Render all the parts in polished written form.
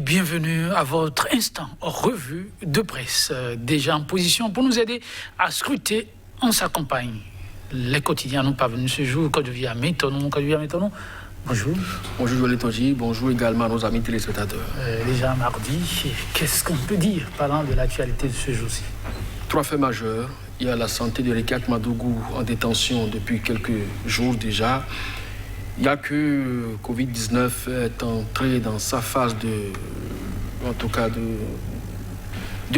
bienvenue à votre instant revue de presse. Déjà en position pour nous aider à scruter, on s'accompagne. Les quotidiens nous parvenus ce jour. Kodouya Métonon, bonjour. Bonjour Joël Tonji, bonjour également à nos amis téléspectateurs. Déjà mardi, qu'est-ce qu'on peut dire parlant de l'actualité de ce jour-ci? 3 faits majeurs. Il y a la santé de Rekiat Madougou en détention depuis quelques jours déjà. Il y a que Covid-19 est entré dans sa phase de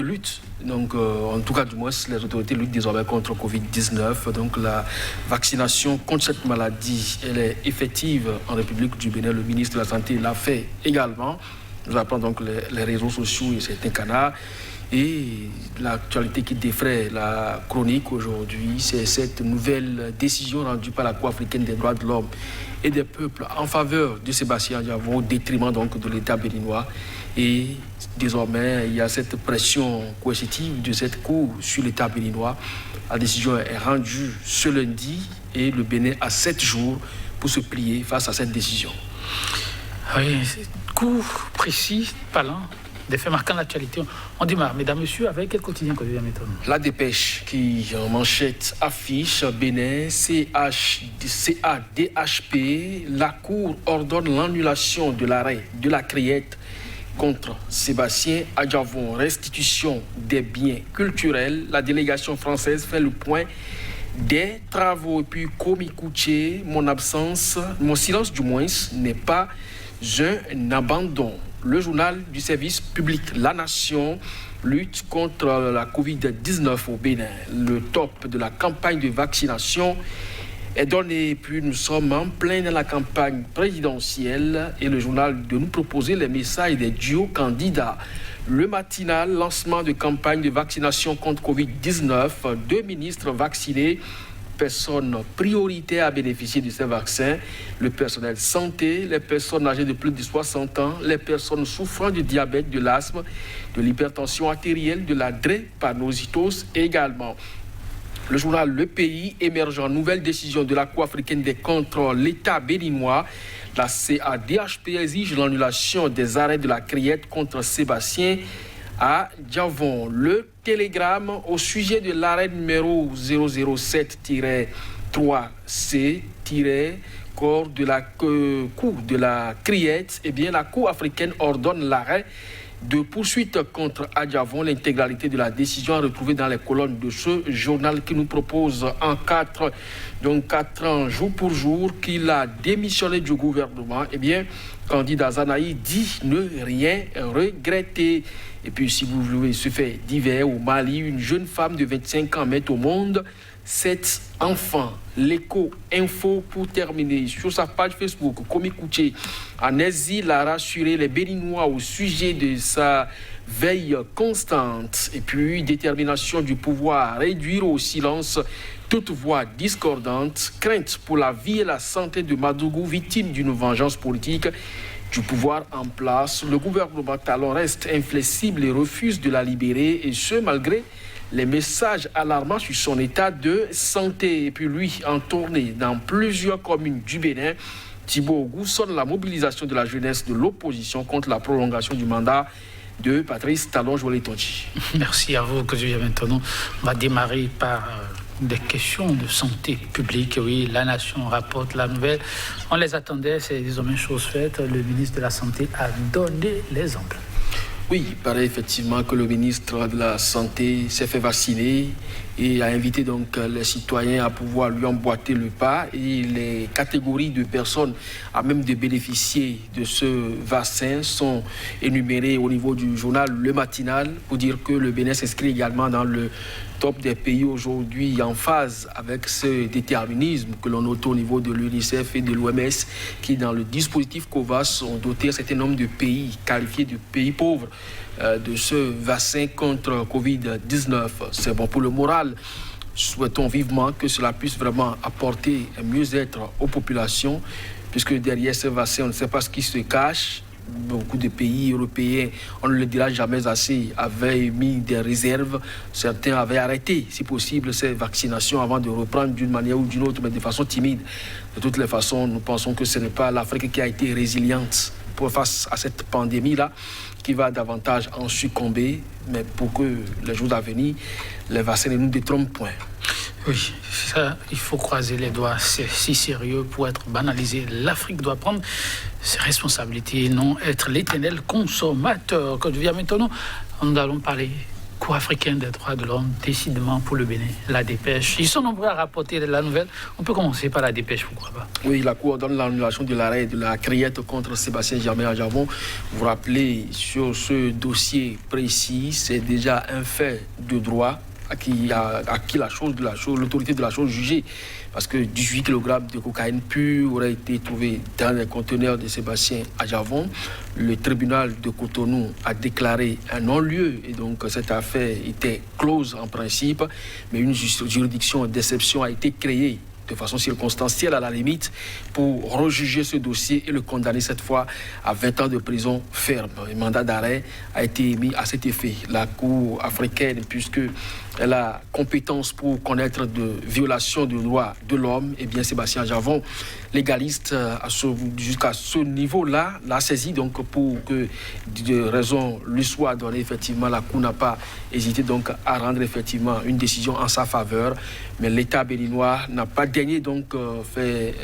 lutte. Donc, en tout cas, du moins, les autorités luttent désormais contre Covid-19. Donc, la vaccination contre cette maladie, elle est effective en République du Bénin. Le ministre de la Santé l'a fait également. Nous apprenons donc les réseaux sociaux et certains canaux. Et l'actualité qui défraie la chronique aujourd'hui, c'est cette nouvelle décision rendue par la Cour africaine des droits de l'homme et des peuples en faveur de Sébastien Adjavon au détriment donc de l'État béninois. Et désormais, il y a cette pression coercitive de cette Cour sur l'État béninois. La décision est rendue ce lundi et le Bénin a 7 jours pour se plier face à cette décision. Oui, court, précis, parlant des faits marquants l'actualité. On démarre, mesdames, messieurs, avec quel quotidien que vous avez maintenant? La Dépêche qui, en manchette, affiche Bénin, CADHP, la Cour ordonne l'annulation de l'arrêt de la criette contre Sébastien Adjavon, restitution des biens culturels. La délégation française fait le point des travaux. Et puis, Komi Kouché, mon silence du moins, n'est pas un abandon. Le journal du service public La Nation lutte contre la Covid-19 au Bénin. Le top de la campagne de vaccination est donné. Puis nous sommes en plein dans la campagne présidentielle et le journal de nous proposer les messages des duos candidats. Le matinal, lancement de campagne de vaccination contre Covid-19, 2 ministres vaccinés. Personnes prioritaires à bénéficier de ces vaccins, le personnel santé, les personnes âgées de plus de 60 ans, les personnes souffrant du diabète, de l'asthme, de l'hypertension artérielle, de la drépanocytose également. Le journal Le Pays, émergeant nouvelle décision de la Cour africaine des contre l'État béninois. La CADHP exige l'annulation des arrêts de la criette contre Sébastien Adjavon. Le Télégramme au sujet de l'arrêt numéro 007-3C- de la Cour de la criette. Eh bien, la Cour africaine ordonne l'arrêt de poursuite contre Adjavon. L'intégralité de la décision à retrouver dans les colonnes de ce journal qui nous propose en 4 ans, jour pour jour, qu'il a démissionné du gouvernement. Eh bien, candidat Zanaï dit ne rien regretter. Et puis, si vous voulez, ce fait divers au Mali, une jeune femme de 25 ans met au monde 7 enfants. L'écho info pour terminer. Sur sa page Facebook, Komi Kouché en exil a rassuré les Béninois au sujet de sa veille constante. Et puis, détermination du pouvoir à réduire au silence toute voix discordante. Crainte pour la vie et la santé de Madougou, victime d'une vengeance politique du pouvoir en place. Le gouvernement talon reste inflexible et refuse de la libérer, et ce malgré les messages alarmants sur son état de santé. Et puis lui, en tournée dans plusieurs communes du Bénin, Thibaut Ogou sonne la mobilisation de la jeunesse de l'opposition contre la prolongation du mandat de Patrice Talon-Joël Tonji. Merci à vous, que je viens maintenant. On va démarrer par des questions de santé publique. Oui, La Nation rapporte la nouvelle. On les attendait, c'est désormais chose faite. Le ministre de la Santé a donné l'exemple. Oui, il paraît effectivement que le ministre de la Santé s'est fait vacciner et a invité donc les citoyens à pouvoir lui emboîter le pas, et les catégories de personnes à même de bénéficier de ce vaccin sont énumérées au niveau du journal Le Matinal, pour dire que le Bénin s'inscrit également dans le top des pays aujourd'hui en phase avec ce déterminisme que l'on note au niveau de l'UNICEF et de l'OMS, qui dans le dispositif COVAX ont doté un certain nombre de pays qualifiés de pays pauvres de ce vaccin contre Covid-19. C'est bon pour le moral. Souhaitons vivement que cela puisse vraiment apporter un mieux-être aux populations, puisque derrière ce vaccin, on ne sait pas ce qui se cache. beaucoup de pays européens, on ne le dira jamais assez, avaient mis des réserves. Certains avaient arrêté, si possible, ces vaccinations avant de reprendre d'une manière ou d'une autre, mais de façon timide. De toutes les façons, nous pensons que ce n'est pas l'Afrique qui a été résiliente face à cette pandémie-là, qui va davantage en succomber, mais pour que les jours à venir, les vaccins ne nous détrompent point. Oui, ça, il faut croiser les doigts. C'est si sérieux pour être banalisé. L'Afrique doit prendre ses responsabilités et non être l'éternel consommateur. Quand je viens maintenant, nous allons parler Cour africaine des droits de l'homme, décidément pour le Bénin, la dépêche. Ils sont nombreux à rapporter la nouvelle. On peut commencer par la dépêche, pourquoi pas? Oui, la Cour donne l'annulation de l'arrêt de la criette contre Sébastien Germain-Adjavon. Vous vous rappelez, sur ce dossier précis, c'est déjà un fait de droit à qui l'autorité de la chose jugée. Parce que 18 kg de cocaïne pure auraient été trouvés dans les conteneurs de Sébastien Adjavon. Le tribunal de Cotonou a déclaré un non-lieu et donc cette affaire était close en principe, mais une juridiction d'exception a été créée de façon circonstancielle à la limite pour rejuger ce dossier et le condamner cette fois à 20 ans de prison ferme. Un mandat d'arrêt a été émis à cet effet. La Cour africaine, puisque elle a compétence pour connaître de violations de droits de l'homme, et bien Sébastien Adjavon, légaliste jusqu'à ce niveau-là, l'a saisi donc pour que de raison lui soit donnée. Effectivement, la Cour n'a pas hésité donc à rendre effectivement une décision en sa faveur, mais l'État béninois n'a pas daigné donc fait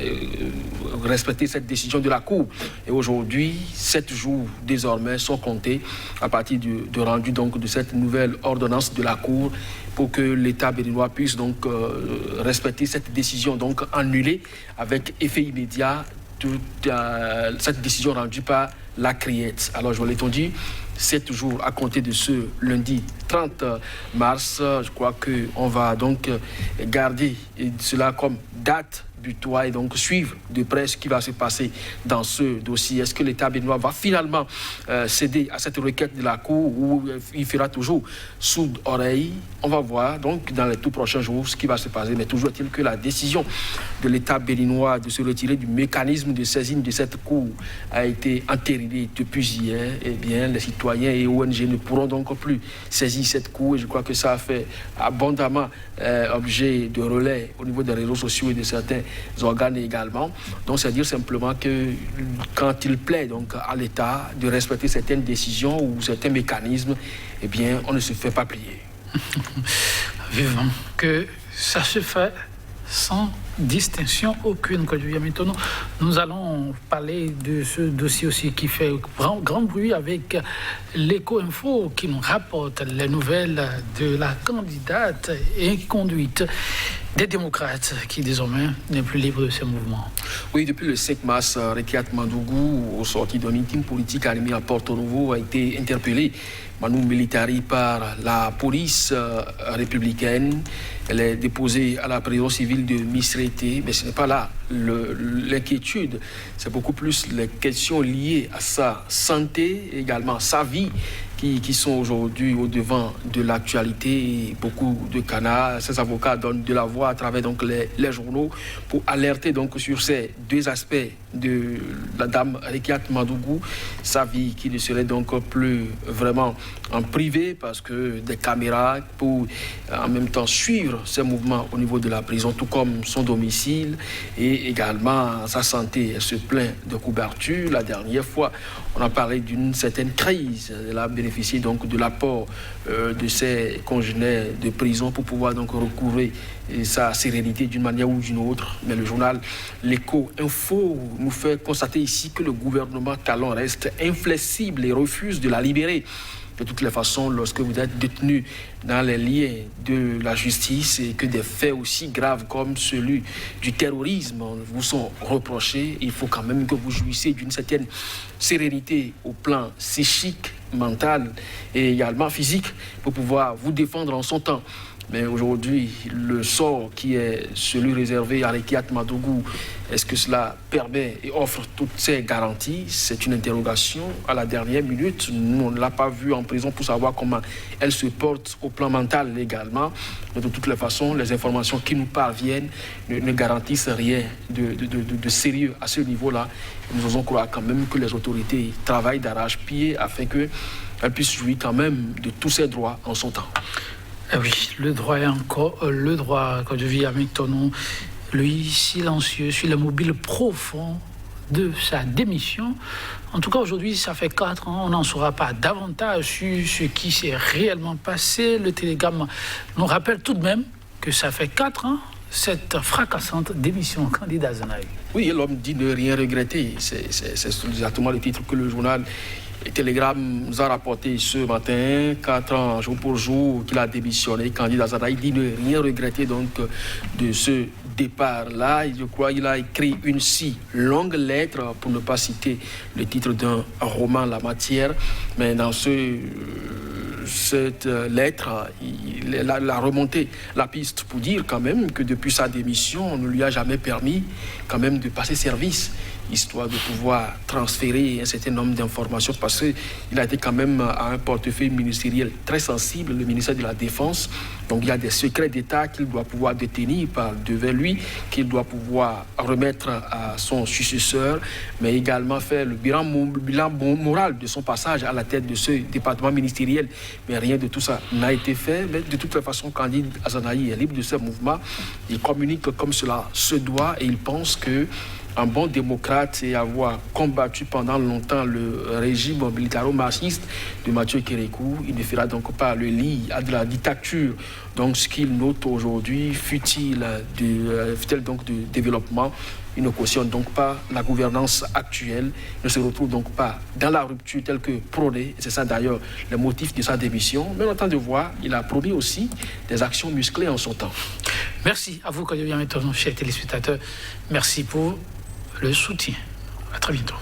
respecter cette décision de la Cour. Et aujourd'hui, 7 jours désormais sont comptés à partir du rendu donc de cette nouvelle ordonnance de la Cour pour que l'État béninois puisse donc respecter cette décision, donc annulée avec effet immédiat toute cette décision rendue par la criette. Alors, je l'ai dit, 7 jours à compter de ce lundi 30 mars, je crois qu'on va donc garder cela comme date butoir et donc suivre de près ce qui va se passer dans ce dossier. Est-ce que l'État béninois va finalement céder à cette requête de la Cour ou il fera toujours sourde oreille? On va voir donc dans les tout prochains jours ce qui va se passer. Mais toujours est-il que la décision de l'État béninois de se retirer du mécanisme de saisine de cette Cour a été entérinée depuis hier. Eh bien, les citoyens et ONG ne pourront donc plus saisir cette Cour. Et je crois que ça a fait abondamment objet de relais au niveau des réseaux sociaux et de certains organes également. Donc, c'est dire simplement que quand il plaît donc à l'État de respecter certaines décisions ou certains mécanismes, eh bien, on ne se fait pas plier. Vivant que ça se fait sans distinction aucune. Quand je viens maintenant, nous allons parler de ce dossier aussi qui fait grand bruit avec l'Éco-Info qui nous rapporte les nouvelles de la candidate inconduite des démocrates qui désormais n'est plus libre de ses mouvements. Oui, depuis le 5 mars, Rekiat Mandougou, au sorti d'un meeting politique animé à Porto Novo, a été interpellé Manu Militari par la police républicaine. Elle est déposée à la prison civile de Misrete, mais ce n'est pas là l'inquiétude, c'est beaucoup plus les questions liées à sa santé, également sa vie, qui sont aujourd'hui au devant de l'actualité. Beaucoup de canards, ces avocats donnent de la voix à travers donc les journaux pour alerter donc sur ces deux aspects de la dame Rekiat Mandougou, sa vie qui ne serait donc plus vraiment en privé parce que des caméras pour en même temps suivre ses mouvements au niveau de la prison, tout comme son domicile et également sa santé. Elle se plaint de couverture. La dernière fois, on a parlé d'une certaine crise. Elle a bénéficié donc de l'apport de ses congénères de prison pour pouvoir donc recouvrer sa sérénité d'une manière ou d'une autre. Mais le journal L'Éco-Info nous fait constater ici que le gouvernement talon reste inflexible et refuse de la libérer. De toutes les façons, lorsque vous êtes détenu dans les liens de la justice et que des faits aussi graves comme celui du terrorisme vous sont reprochés, il faut quand même que vous jouissiez d'une certaine sérénité au plan psychique, mental et également physique pour pouvoir vous défendre en son temps. Mais aujourd'hui, le sort qui est celui réservé à Rekiat Madougou, est-ce que cela permet et offre toutes ces garanties? C'est une interrogation. À la dernière minute, nous, on ne l'a pas vue en prison pour savoir comment elle se porte au plan mental également. Mais de toutes les façons, les informations qui nous parviennent ne garantissent rien de sérieux à ce niveau-là. Nous osons croire quand même que les autorités travaillent d'arrache-pied afin qu'elles puissent jouir quand même de tous ses droits en son temps. Oui, le droit est encore le droit. Quand je vis avec Tonon, lui, silencieux, sur le mobile profond de sa démission. En tout cas, aujourd'hui, ça fait 4 ans, on n'en saura pas davantage sur ce qui s'est réellement passé. Le télégramme nous rappelle tout de même que ça fait 4 ans, cette fracassante démission candidat Zanaï. Oui, l'homme dit ne rien regretter. C'est exactement le titre que le journal Télégramme nous a rapporté ce matin, 4 ans, jour pour jour, qu'il a démissionné. Candidat Zanaï dit ne rien regretter donc de ce départ-là. Je crois qu'il a écrit une si longue lettre, pour ne pas citer le titre d'un roman en la matière. Mais dans cette lettre, il a remonté la piste pour dire quand même que depuis sa démission, on ne lui a jamais permis quand même de passer service, histoire de pouvoir transférer un certain nombre d'informations, parce qu'il a été quand même à un portefeuille ministériel très sensible, le ministère de la Défense. Donc il y a des secrets d'État qu'il doit pouvoir détenir devant lui, qu'il doit pouvoir remettre à son successeur, mais également faire le bilan moral de son passage à la tête de ce département ministériel. Mais rien de tout ça n'a été fait. Mais de toute façon, Candidat Zanaï est libre de ses mouvements. Il communique comme cela se doit et il pense que un bon démocrate et avoir combattu pendant longtemps le régime militaro-marxiste de Mathieu Kérékou, il ne fera donc pas le lit à de la dictature. Donc ce qu'il note aujourd'hui, fut-il donc de développement, il ne cautionne donc pas la gouvernance actuelle, ne se retrouve donc pas dans la rupture telle que prônée. C'est ça d'ailleurs le motif de sa démission. Mais en temps de voir, il a promis aussi des actions musclées en son temps. Merci à vous, Kadiou Yameton, chers téléspectateurs. Merci pour le soutien. À très bientôt.